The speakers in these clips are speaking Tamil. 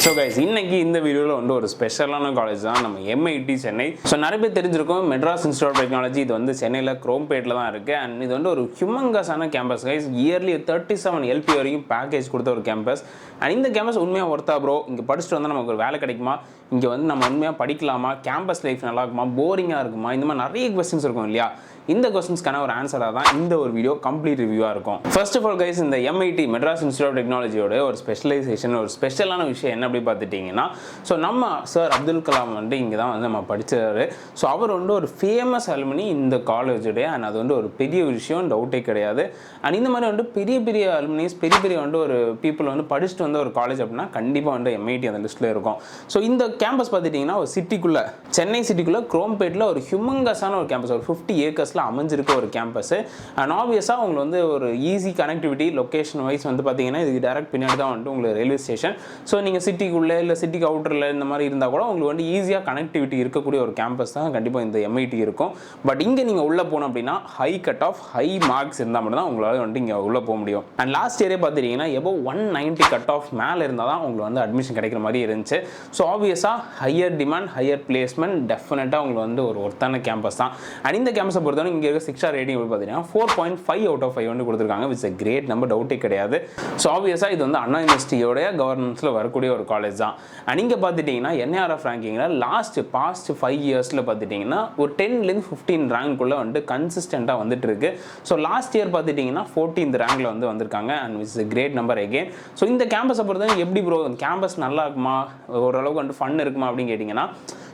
ஸோ கைஸ் இன்னைக்கு இந்த வீடியோவில் வந்து ஒரு ஸ்பெஷலான காலேஜ் தான் நம்ம MIT சென்னை. ஸோ நிறைய பேர் தெரிஞ்சிருக்கும் மெட்ராஸ் இன்ஸ்டியூட் ஆஃப் டெக்னாலஜி. இது வந்து சென்னையில் குரோம்பேட்டில் தான் இருக்குது. அண்ட் இது வந்து ஒரு ஹியூமங்கஸான கேம்பஸ் கைஸ். இயர்லி 37 LP வரைக்கும் பேக்கேஜ் கொடுத்த ஒரு கேம்பஸ். அண்ட் இந்த கேம்பஸ் உண்மையாக ஒர்த்தா ப்ரோ? இங்கே படிச்சுட்டு வந்தால் நமக்கு ஒரு வேலை கிடைக்குமா? இங்கே வந்து நம்ம உண்மையாக படிக்கலாமா? கேம்பஸ் லைஃப் நல்லா இருக்குமா? போரிங்காக இருக்குமா? இந்த மாதிரி நிறைய கொஸ்டின்ஸ் இருக்கும் இல்லையா? இந்த கொஸ்டின்ஸ்க்கான ஒரு ஆன்சராக தான் இந்த ஒரு வீடியோ கம்ப்ளீட் ரிவ்யூவாக இருக்கும். ஃபர்ஸ்ட் ஆஃப் ஆல் கைஸ், இந்த MIT மெட்ராஸ் இன்ஸ்டியூட் ஆஃப் டெக்னாலஜியோட ஒரு ஸ்பெஷலைசேஷன், ஒரு ஸ்பெஷலான விஷயம் என்ன அப்படி பார்த்துட்டிங்கன்னா, ஸோ நம்ம சார் அப்துல் கலாம் வந்து இங்கே தான் வந்து நம்ம படித்தார். ஸோ அவர் வந்து ஒரு ஃபேமஸ் அலுமினி இந்த காலேஜுடைய. அண்ட் அது வந்து ஒரு பெரிய விஷயம், டவுட்டே கிடையாது. அண்ட் இந்த மாதிரி வந்து பெரிய பெரிய அலுமினிஸ், பெரிய பெரிய வந்து ஒரு பீப்புள் வந்து படிச்சுட்டு வந்த ஒரு காலேஜ் அப்படின்னா கண்டிப்பாக வந்து MIT அந்த லிஸ்ட்டில் இருக்கும். ஸோ இந்த கேம்பஸ் பார்த்துட்டிங்கன்னா ஒரு சிட்டிக்குள்ளே, சென்னை சிட்டிக்குள்ளே குரோம்பேட்டில் ஒரு ஹியூமங்கஸான ஒரு கேம்பஸ், ஒரு 50 ஏக்கர்ஸில் அமைஞ்சிருக்க ஒரு கேம்பஸ். அண்ட் ஆப்வியஸாக உங்களுக்கு வந்து ஒரு ஈஸி கனெக்டிவிட்டி லொக்கேஷன் வைஸ் வந்து பார்த்தீங்கன்னா இதுக்கு டேரக்ட் பின்னாடி தான் வந்துட்டு உங்களுக்கு ரயில்வே ஸ்டேஷன். ஸோ நீங்கள் சிட்டிக்குள்ளே இல்லை சிட்டிக்கு அவுட்டரில் இந்த மாதிரி இருந்தால் கூட உங்களுக்கு வந்து ஈஸியாக கனெக்டிவிட்டி இருக்கக்கூடிய ஒரு கேம்பஸ் தான் கண்டிப்பாக இந்த MIT இருக்கும். பட் இங்கே நீங்கள் உள்ளே போகணும் அப்படின்னா high cut off, high marks இருந்தால் மட்டும் தான் உங்களால் வந்துட்டு இங்கே உள்ளே போக முடியும். அண்ட் லாஸ்ட் இயரே பார்த்துட்டிங்கன்னா எபோ 190 கட் ஆஃப் மேலே இருந்தால் தான் உங்களுக்கு வந்து அட்மிஷன் கிடைக்கிற மாதிரி இருந்துச்சு. ஸோ ஆப்வியஸாக ஹையர் டிமாண்ட், ஹையர் பிளேஸ்மெண்ட், டெஃபினட்டாக உங்களுக்கு வந்து ஒரு ஒர்த்தான கேம்பஸ் தான். அண்ட் இந்த கேம்பஸை பொறுத்தவரை இங்கே இருக்க 6 ஸ்டார் ரேட்டிங் பார்த்தீங்கன்னா 4.5 அவுட் ஆஃப் 5 வந்து கொடுத்துருக்காங்க. விட்ஸ் எ கிரேட் நம்பர், டவுட்டே கிடையாது. ஸோ ஆப்வியஸாக இது வந்து அண்ணா யூனிவர்சிட்டியோடைய கவர்னன்ஸில் வரக்கூடிய ஒரு காலேஜ் தான். அண்ட் இங்கே பார்த்துட்டிங்கன்னா NIRF ரேங்கிங்கில் பாஸ்ட் 5 இயர்ஸில் பார்த்துட்டிங்கன்னா ஒரு 10லேருந்து 15 ரேங்க்குள்ளே வந்துட்டு கன்சிஸ்டண்ட்டாக வந்துட்டு இருக்கு. ஸோ லாஸ்ட் இயர் பார்த்துட்டிங்கன்னா 14th ரேங்கில் வந்து வந்திருக்காங்க. And it's a great number again. So இந்த கேம்பஸை பொறுத்தவரை எப்படி ப்ரோ கேம்பஸ் நல்லா இருக்குமா, ஓரளவுக்கு வந்து ஃபன் இருக்குமா அப்படின்னு கேட்டிங்கன்னா,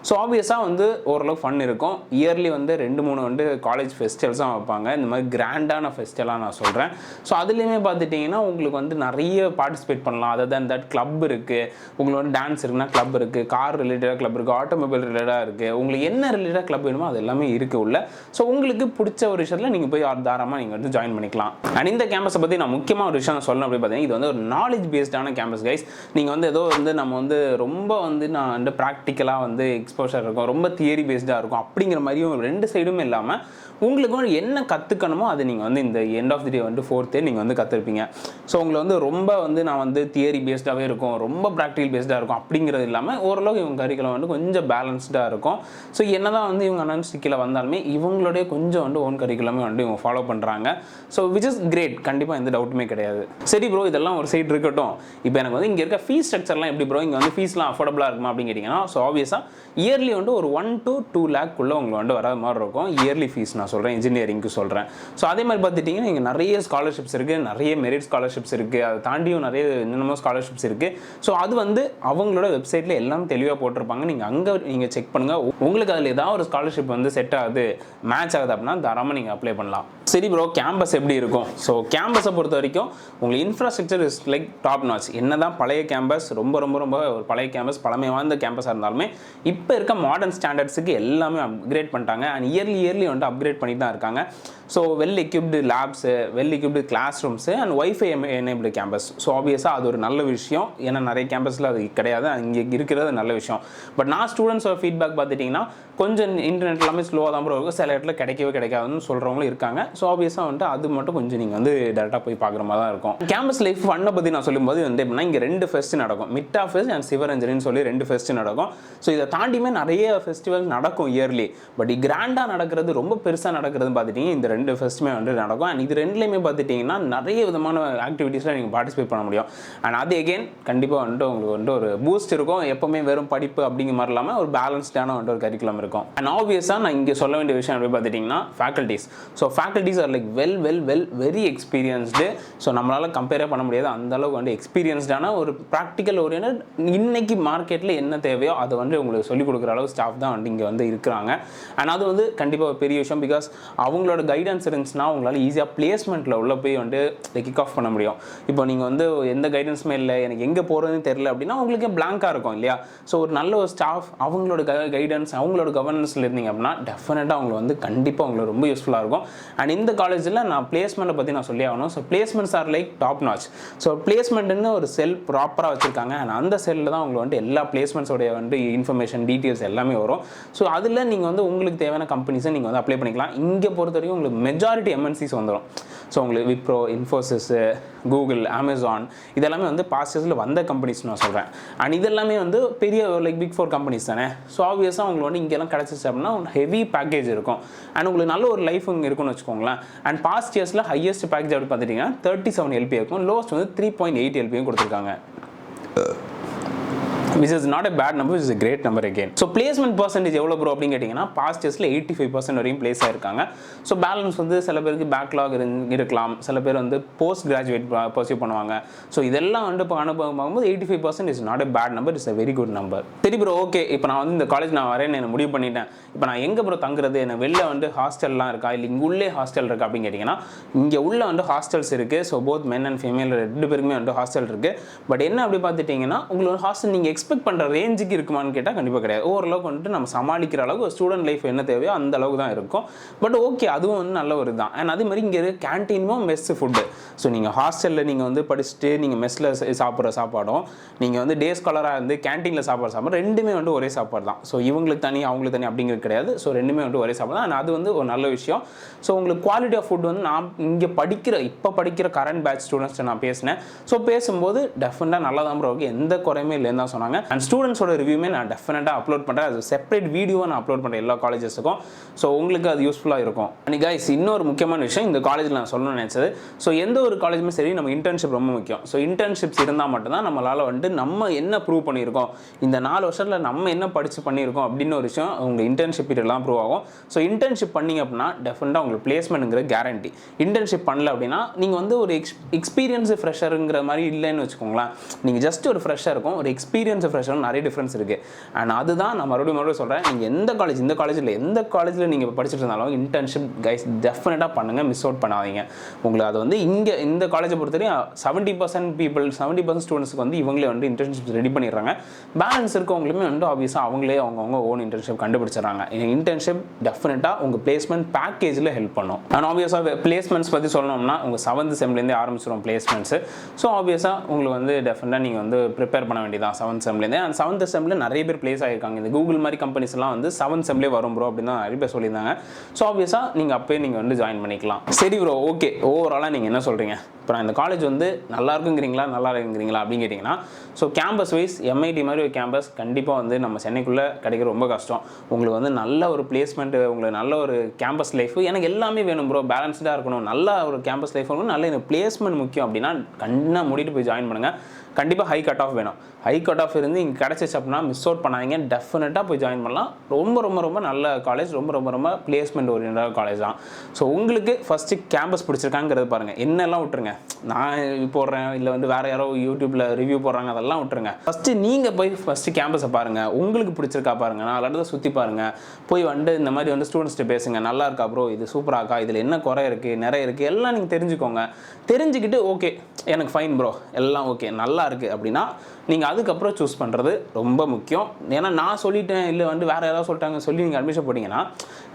ஸோ ஆப்வியஸாக வந்து ஓரளவு ஃபன் இருக்கும். இயர்லி வந்து 2-3 வந்து காலேஜ் ஃபெஸ்டிவல்ஸாக வைப்பாங்க. இந்த மாதிரி கிராண்டான ஃபெஸ்டிவலாக நான் சொல்கிறேன். ஸோ அதுலேயுமே பார்த்துட்டிங்கன்னா உங்களுக்கு வந்து நிறைய பார்ட்டிசிபேட் பண்ணலாம். அதர் தேன் தட் கிளப் இருக்குது. உங்களுக்கு வந்து டான்ஸ் இருக்குன்னா கிளப் இருக்குது, கார் ரிலேட்டடாக கிளப் இருக்குது, ஆட்டோமொபைல் ரிலேட்டடாக இருக்குது. உங்களுக்கு என்ன ரிலேட்டடாக கிளப் வேணுமோ அது எல்லாமே இருக்குது உள்ள. ஸோ உங்களுக்கு பிடிச்ச ஒரு விஷயத்தில் நீங்கள் போய் தாராளமாக நீங்கள் வந்து ஜாயின் பண்ணிக்கலாம். அண்ட் இந்த கேம்பஸை பற்றி நான் முக்கியமாக ஒரு விஷயம் சொல்லணும் அப்படி பார்த்தீங்கன்னா, இது வந்து ஒரு நாலேஜ் பேஸ்டான கேம்பஸ் கைஸ். நீங்கள் வந்து ஏதோ வந்து நம்ம வந்து ரொம்ப வந்து நான் வந்து ப்ராக்டிக்கலாக வந்து எக்ஸ்போஷர் இருக்கும், ரொம்ப தியரி பேஸ்டாக இருக்கும் அப்படிங்கிற மாதிரியும் ரெண்டு சைடுமே இல்லாமல் உங்களுக்கு என்ன கற்றுக்கணுமோ அது நீங்கள் வந்து இந்த எண்ட் ஆஃப் தி டே வந்து 4th இயர் நீங்கள் வந்து கற்றுருப்பீங்க. ஸோ உங்களை வந்து ரொம்ப வந்து நான் வந்து தியரி பேஸ்டாகவே இருக்கும், ரொம்ப ப்ராக்டிக்கல் பேஸ்டாக இருக்கும் அப்படிங்கிறது இல்லாமல் ஓரளவு இவங்க கரிக்குலம் வந்து கொஞ்சம் பேலன்ஸ்டாக இருக்கும். ஸோ என்ன தான் வந்து இவங்க அனாலிஸ்டிக்கில் வந்தாலுமே இவங்களுடைய கொஞ்சம் வந்து ஓன் கரிக்குலமே வந்து இவங்க ஃபாலோ பண்ணுறாங்க. ஸோ விச் இஸ் கிரேட், கண்டிப்பாக எந்த டவுட்டுமே கிடையாது. சரி ப்ரோ, இதெல்லாம் ஒரு சைடு இருக்கட்டும். இப்போ எனக்கு வந்து இங்கே இருக்க ஃபீஸ் ஸ்ட்ரக்சர்லாம் எப்படி ப்ரோ, இங்கே வந்து ஃபீஸ்லாம் அஃபோர்டபுளாக இருக்குமா அப்படின்னு கேட்டிங்கன்னா, ஸோ ஆப்வியஸாக இயர்லி வந்து ஒரு 1 to 2 லேக்குள்ளே உங்களுக்கு வந்து வர மாதிரி இருக்கும் இயர்லி ஃபீஸ். நான் சொல்கிறேன், இன்ஜினியரிங்க்கு சொல்கிறேன். ஸோ அதே மாதிரி பார்த்துட்டிங்கன்னா இங்கே நிறைய ஸ்காலர்ஷிப்ஸ் இருக்குது, நிறைய மெரிட் ஸ்காலர்ஷிப்ஸ் இருக்குது, அதை தாண்டியும் நிறைய என்னென்னமோ ஸ்காலர்ஷிப்ஸ் இருக்குது. ஸோ அது வந்து அவங்களோட வெப்சைட்டில் எல்லாம் தெளிவாக போட்டிருப்பாங்க. நீங்கள் செக் பண்ணுங்கள். உங்களுக்கு அதில் ஏதாவது ஒரு ஸ்காலர்ஷிப் வந்து செட் ஆகுது, மேட்ச் ஆகுது அப்படின்னா தாராளமாக நீங்கள் அப்ளை பண்ணலாம். சரி ப்ரோ, கேம்பஸ் எப்படி இருக்கும்? ஸோ கேம்பஸை பொறுத்த வரைக்கும் உங்களுக்கு infrastructure is like top notch. என்ன தான் பழைய கேம்பஸ், ரொம்ப ரொம்ப ரொம்ப ஒரு பழைய கேம்பஸ், பழமை வாழ்ந்த கேம்பஸாக இருந்தாலுமே இப்போ இருக்க மாடர்ன் ஸ்டாண்டர்ட்ஸுக்கு எல்லாமே அப்கிரேட் பண்ணிட்டாங்க. அண்ட் இயர்லி வந்து அப்கிரேட் பண்ணி தான் இருக்காங்க. So well equipped labs, well equipped classrooms and wifi enabled campus. So ஆப்வியஸாக அது ஒரு நல்ல விஷயம். ஏன்னா நிறைய கேம்பஸில் அது கிடையாது, இங்கே இருக்கிறது நல்ல விஷயம். பட் நான் ஸ்டூடெண்ட்ஸோட ஃபீட்பேக் பார்த்துட்டிங்கன்னா கொஞ்சம் இன்டர்நெட் எல்லாமே ஸ்லோவாக தான் ப்ரோ இருக்கும், சில இடத்துல கிடைக்காதுன்னு சொல்கிறவங்களும் இருக்காங்க. ஸோ ஆப்வியஸாக வந்துட்டு அது மட்டும் கொஞ்சம் நீங்கள் வந்து டேரெக்டாக போய் பார்க்குற மாதிரி தான் இருக்கும். கேம்பஸ் லைஃப் ஃபன்னை பற்றி நான் சொல்லும்போது வந்து எப்படின்னா, இங்கே 2 ஃபெஸ்ட் நடக்கும், மிட்டா ஃபெஸ்ட் அண்ட் சிவரஞ்சனின்னு சொல்லி 2 ஃபெஸ்ட் நடக்கும். ஸோ இதை தாண்டியுமே நிறைய ஃபெஸ்டிவல் நடக்கும் இயர்லி. பட் கிராண்டாக நடக்கிறது, ரொம்ப பெருசாக நடக்கிறது பார்த்துட்டிங்கன்னா இந்த 2 ஃபெஸ்ட்டுமே வந்து நடக்கும். அண்ட் இது 2லேயுமே பார்த்துட்டிங்கன்னா நிறைய விதமான ஆக்டிவிட்டீஸில் நீங்கள் பார்ட்டிசிபேட் பண்ண முடியும். அண்ட் அது எகெயின் கண்டிப்பாக வந்துட்டு உங்களுக்கு வந்துட்டு ஒரு பூஸ்ட் இருக்கும். எப்போவுமே வெறும் படிப்பு அப்படிங்கிற மாதிரி இல்லாமல் ஒரு பேலன்ஸ்டான வந்துட்டு ஒரு கரிக்குலம் இருக்கும். அண்ட் ஆப்வியஸாக நான் இங்கே சொல்ல வேண்டிய விஷயம் எப்படி பார்த்துட்டிங்கன்னா faculties. So faculties are like very experienced. So நம்மளால் கம்பேரே பண்ண முடியாது, அந்தளவுக்கு வந்து எக்ஸ்பீரியன்ஸ்டான ஒரு ப்ராக்டிக்கல் ஓரியன்ட் இன்னைக்கு மார்க்கெட்டில் என்ன தேவையோ அதை வந்து உங்களுக்கு சொல்லிக் கொடுக்குற அளவு ஸ்டாஃப் தான் வந்து இங்கே வந்து இருக்கிறாங்க. அண்ட் அது வந்து கண்டிப்பாக ஒரு பெரிய விஷயம். பிகாஸ் அவங்களோட கைடன்ஸ் இருந்துச்சுன்னா உங்களால் ஈஸியாக பிளேஸ்மெண்ட்டில் உள்ள போய் வந்து கிக் ஆஃப் பண்ண முடியும். இப்போ நீங்கள் வந்து எந்த கைடன்ஸுமே இல்லை, எனக்கு எங்கே போகிறதுன்னு தெரியல அப்படின்னா உங்களுக்கே பிளாங்காக இருக்கும் இல்லையா? ஸோ ஒரு நல்ல ஒரு ஸ்டாஃப் அவங்களோட கைடன்ஸ், அவங்களோட கவர்னன்ஸில் இருந்தீங்க அப்படின்னா டெஃபினட்டாக அவங்களுக்கு வந்து கண்டிப்பாக உங்களுக்கு ரொம்ப யூஸ்ஃபுல்லாக இருக்கும். அண்ட் இந்த காலேஜில் நான் பிளேஸ்மெண்ட்டை பற்றி நான் சொல்லி ஆகணும். So placements are like top notch. So பிளேஸ்மெண்ட்டுன்னு ஒரு செல் ப்ராப்பராக வச்சுருக்காங்க. அண்ட் அந்த செல்லில் தான் உங்களுக்கு வந்து எல்லா பிளேஸ்மெண்ட்ஸோடைய வந்து இன்ஃபர்மேஷன் டீட்டெயில்ஸ் எல்லாமே வரும். ஸோ அதில் நீங்கள் வந்து உங்களுக்கு தேவையான கம்பெனிஸை நீங்கள் வந்து அப்ளை பண்ணிக்கலாம். இங்கே பொறுத்த வரைக்கும் உங்களுக்கு மெஜாரிட்டி MNCs வந்துடும். ஸோ உங்களுக்கு விப்ரோ, இன்ஃபோசிஸ், கூகுள், அமேசான் இதெல்லாமே வந்து பாஸ்ட் இயர்ஸில் வந்த கம்பெனிஸ் நான் சொல்கிறேன். அண்ட் இதெல்லாமே வந்து பெரிய லைக் பிக் 4 கம்பெனிஸ் தானே. ஸோ ஆப்வியஸாக உங்களுக்கு வந்து இங்கெல்லாம் கிடச்சிச்சு அப்படின்னா ஹெவி பேக்கேஜ் இருக்கும் அண்ட் உங்களுக்கு நல்ல ஒரு லைஃப் இங்கே இருக்குன்னு வச்சுக்கோங்களேன். அண்ட் பாஸ்ட் இயர்ஸில் ஹையஸ்ட் பேக்கேஜ் அப்படி பார்த்துட்டிங்கன்னா 37 LP இருக்கும், லோஸ்ட் வந்து 3.8 LPயும் கொடுத்துருக்காங்க. which is not a bad number, which is a great number again. So placement percentage எவ்வளோ ப்ரோ அப்படின்னு கேட்டிங்கன்னா பாஸ்ட் இயர்ஸில் 85% வரையும் பிளேஸ் ஆயிருக்காங்க. ஸோ பேலன்ஸ் வந்து சில பேருக்கு பேக்லாக் இருக்கலாம், சில பேர் வந்து போஸ்ட் கிராஜுவேட் பர்சியூ பண்ணுவாங்க. ஸோ இதெல்லாம் வந்து இப்போ அனுபவம் பார்க்கும்போது 85% is not a bad number, it's a very good number. சரி ப்ரோ, ஓகே, இப்போ நான் வந்து இந்த காலேஜ் நான் வரேன்னு என்ன முடிவு பண்ணிட்டேன். இப்போ நான் எங்கே ப்ரோ தங்குறது, என்ன வெளில வந்து ஹாஸ்டல்லாம் இருக்கா இல்லை இங்கே உள்ளே ஹாஸ்டல் இருக்கா அப்படின்னு கேட்டிங்கன்னா இங்கே உள்ள வந்து ஹாஸ்டல்ஸ் இருக்குது. So both men and female 2 பேருக்குமே வந்து ஹாஸ்டல் இருக்குது. பட் என்ன அப்படி பார்த்துட்டிங்கன்னா உங்களுக்கு ஹாஸ்டல் நீங்கள் எக்ஸ்பெக்ட் பண்ணுற ரேஞ்சுக்கு இருக்குமான்னு கேட்டால் கண்டிப்பாக கிடையாது. ஓரளவுக்கு வந்துட்டு நம்ம சமாளிக்கிற அளவுக்கு ஸ்டூடெண்ட் லைஃப் என்ன தேவையோ அந்த அளவுக்கு தான் இருக்கும். பட் ஓகே, அதுவும் வந்து நல்ல ஒரு தான். அண்ட் அதே மாதிரி இங்கே கேன்டீனும் மெஸ் ஃபுட்டு. ஸோ நீங்கள் ஹாஸ்டலில் நீங்கள் வந்து படிச்சுட்டு நீங்கள் மெஸ்ஸில் சாப்பிட்ற சாப்பாடும் நீங்கள் வந்து டே ஸ்காலராக வந்து கேன்டீனில் சாப்பாடு ரெண்டுமே வந்து ஒரே சாப்பாடு தான். ஸோ இவங்களுக்கு தனி அவங்களுக்கு தனி அப்படிங்கிறது கிடையாது. ஸோ ரெண்டுமே வந்து ஒரே சாப்பாடு தான். அண்ட் அது வந்து ஒரு நல்ல விஷயம். ஸோ உங்களுக்கு குவாலிட்டி ஆஃப் ஃபுட் வந்து நான் இங்கே இப்போ படிக்கிற கரண்ட் பேட்ச் ஸ்டூடெண்ட்ஸ்ட்டு நான் பேசினேன். ஸோ பேசும்போது டெஃபினட்டாக நல்லா தான் ப்ரோ இருக்குது, எந்த குறையுமே இல்லைன்னு தான் சொன்னாங்க. அண்ட் ஸ்டூடெண்ட்ஸோட ரிவ்யூமே நான் டெஃபினட்டாக அப்லோட் பண்ணுறேன். அது செப்பரேட் வீடியோவை நான் அப்லோட் பண்ணுறேன் எல்லா காலேஜஸுக்கும். ஸோ உங்களுக்கு அது யூஸ்ஃபுல்லாக இருக்கும். அண்ட் கைஸ், இன்னொரு முக்கியமான விஷயம் இந்த காலேஜில் நான் சொல்லணும்னு நினச்சது, ஸோ எந்த ஒரு காலேஜுமே சரி நம்ம இன்டர்ன்ஷிப் ரொம்ப முக்கியம். ஸோ இன்டர்ன்ஷிப்ஸ் இருந்தால் மட்டும்தான் நம்மளால் வந்துட்டு நம்ம என்ன ப்ரூவ் பண்ணியிருக்கோம், இந்த 4 வருஷத்தில் நம்ம என்ன படித்து பண்ணியிருக்கோம் அப்படின்னு ஒரு விஷயம் உங்கள் இன்டர்ன்ஷிப் பீரியட்லாம் ப்ரூவ் ஆகும். ஸோ இன்டர்ன்ஷிப் பண்ணிங்க அப்படின்னா டெஃபினட்டாக உங்களுக்கு பிளேஸ்மெண்ட்டுங்கிற கேரண்டி. இன்டர்ன்ஷிப் பண்ணல அப்படின்னா நீங்கள் வந்து ஒரு எக்ஸ்பீரியன்ஸ் ஃப்ரெஷருங்கிற மாதிரி இல்லைன்னு வச்சுக்கோங்களேன். நீங்கள் ஜஸ்ட் ஒரு ஃப்ரெஷ்ஷாக இருக்கும், ஒரு எக்ஸ்பீரியன்ஸ் ஃப்ரெஷரும் நிறைய டிஃப்ரென்ஸ் இருக்குது. அண்ட் அதுதான் நான் மறுபடியும் சொல்கிறேன், நீங்கள் எந்த காலேஜ் இந்த காலேஜில் எந்த காலேஜில் நீங்கள் படிச்சுட்டு இருந்தாலும் இன்டர்ன்ஷிப் கைஸ் டெஃபினட்டாக பண்ணுங்கள், மிஸ் அவுட் பண்ணாதீங்க. உங்களுக்கு அது வந்து இங்கே இந்த காலேஜை பொறுத்தவரையும் 70% ஸ்டூடெண்ட்ஸ்க்கு வந்து இவங்களே வந்து இன்டர்ன்ஷிப் ரெடி பண்ணிடுறாங்க. பேலன்ஸ் இருக்கவங்களுமே வந்து ஆப்வியஸாக அவங்களே அவங்கவுங்க ஓன் இன்டர்ன்ஷிப் கண்டுபிடிச்சிடறாங்க. இன்டர்ன்ஷிப் டெஃபினட்டாக உங்கள் பிளேஸ்மெண்ட் பேக்கேஜில் ஹெல்ப் பண்ணும். அண்ட் ஆப்வியஸாக பிளேஸ்மெண்ட்ஸ் பற்றி சொல்லணும்னா உங்கள் 7th செம்லேருந்தே ஆரம்பிச்சிடும் பிளேஸ்மெண்ட்ஸு. ஸோ ஆப்வியஸாக உங்களுக்கு வந்து டெஃபினட்டாக நீங்கள் வந்து ப்ரிப்பேர் பண்ண வேண்டியதான் 7th செம்லேருந்தே. அண்ட் 7th செம்மில் நிறைய பேர் பிளேஸ் ஆகிருக்காங்க. இந்த கூகுள் மாதிரி கம்பெனிஸ்லாம் வந்து 7th செம்லேயே வரும் ப்ரோ அப்படின்னு தான் நிறைய பேர் சொல்லியிருந்தாங்க. ஸோ ஆப்வியஸாக நீங்கள் அப்போயே நீங்கள் வந்து ஜாயின் பண்ணிக்கலாம். சரி ப்ரோ, ஓகே, ஓவராலாக நீங்கள் என்ன சொல்கிறீங்க? இப்போ நான் இந்த காலேஜ் வந்து நல்லா இருக்குங்கிறீங்களா அப்படின்னு கேட்டிங்கன்னா, ஸோ கேம்பஸ் வைஸ் MIT மாதிரி ஒரு கேம்பஸ் கண்டிப்பாக வந்து நம்ம சென்னைக்குள்ளே கிடைக்கிற ரொம்ப கஷ்டம். உங்களுக்கு வந்து நல்ல ஒரு பிளேஸ்மெண்ட்டு, உங்களுக்கு நல்ல ஒரு கேம்பஸ் லைஃப், எனக்கு எல்லாமே வேணும் ப்ரோ, பேலன்ஸ்டாக இருக்கணும், நல்ல ஒரு கேம்பஸ் லைஃப் வேணும், நல்ல எனக்கு பிளேஸ்மெண்ட் முக்கியம் அப்படின்னா கண்ணா மூடிட்டு போய் ஜாயின் பண்ணுங்கள். கண்டிப்பாக ஹை கட் ஆஃப் வேணும். ஹை கட் ஆஃப் இருந்து இங்கே கிடச்சிச்சு அப்படின்னா மிஸ் அவுட் பண்ணாதீங்க, டெஃபினட்டாக போய் ஜாயின் பண்ணலாம். ரொம்ப நல்ல காலேஜ், ரொம்ப பிளேஸ்மெண்ட் ஓரியன்டான காலேஜ் தான். ஸோ உங்களுக்கு ஃபஸ்ட்டு கேம்பஸ் பிடிச்சிருக்காங்கிறது பாருங்கள். என்னெல்லாம் விட்டுருங்க, நான் போடுறேன் இல்லை வந்து வேறு யாரோ யூடியூப்பில் ரிவ்யூ போடுறாங்க, அதெல்லாம் விட்டுருங்க. ஃபஸ்ட்டு நீங்கள் போய் கேம்பஸை பாருங்கள், உங்களுக்கு பிடிச்சிருக்கா பாருங்கள், 4 இடத்த சுற்றி பாருங்கள், போய் வந்து இந்த மாதிரி வந்து ஸ்டூடெண்ட்ஸ்ட்டு பேசுங்க, நல்லா இருக்கா ப்ரோ, இது சூப்பராக இருக்கா, இதில் என்ன குறை இருக்குது, நிறைய இருக்குது, எல்லாம் நீங்கள் தெரிஞ்சுக்கோங்க. தெரிஞ்சுக்கிட்டு ஓகே எனக்கு ஃபைன் ப்ரோ, எல்லாம் ஓகே நல்லா இருக்குது அப்படின்னா நீங்கள் அதுக்கப்புறம் சூஸ் பண்ணுறது ரொம்ப முக்கியம். ஏன்னா நான் சொல்லிட்டேன் இல்லை வந்து வேறு யாராவது சொல்லிட்டாங்க சொல்லி நீங்கள் அட்மிஷன் போட்டிங்கன்னா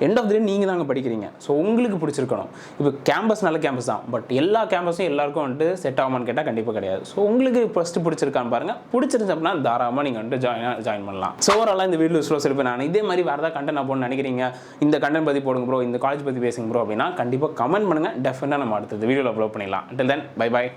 எண்ட் ஆஃப் த டே நீங்கள் தாங்க படிக்கிறீங்க. ஸோ உங்களுக்கு பிடிச்சிருக்கணும். இப்போ கேம்பஸ் நல்ல கேம்பஸ் தான், பட் எல்லா கேம்பஸும் எல்லாருக்கும் வந்துட்டு செட் ஆகுமான்னு கேட்டால் கண்டிப்பாக கிடையாது. ஸோ உங்களுக்கு ஃபஸ்ட்டு பிடிச்சிருக்கான்னு பாருங்கள். பிடிச்சிருந்துச்சு அப்படின்னா தாராளமாக நீங்கள் வந்துட்டு ஜாயின் பண்ணலாம். ஸோ ஓவராலாக இந்த வீடியோ ஸ்லோ செல்ஃபி நான் இதே மாதிரி வேறு ஏதாவது கண்டென்ட் போடணும்னு நினைக்கிறீங்க, இந்த கண்டென்ட் பற்றி போடுங்க ப்ரோ, இந்த காலேஜ் பற்றி பேசுங்க ப்ரோ அப்படின்னா கண்டிப்பாக கமெண்ட் பண்ணுங்கள். டெஃபினட்டாக நம்ம அடுத்தது வீடியோவில் அப்லோட் பண்ணிடலாம். Until then, bye bye.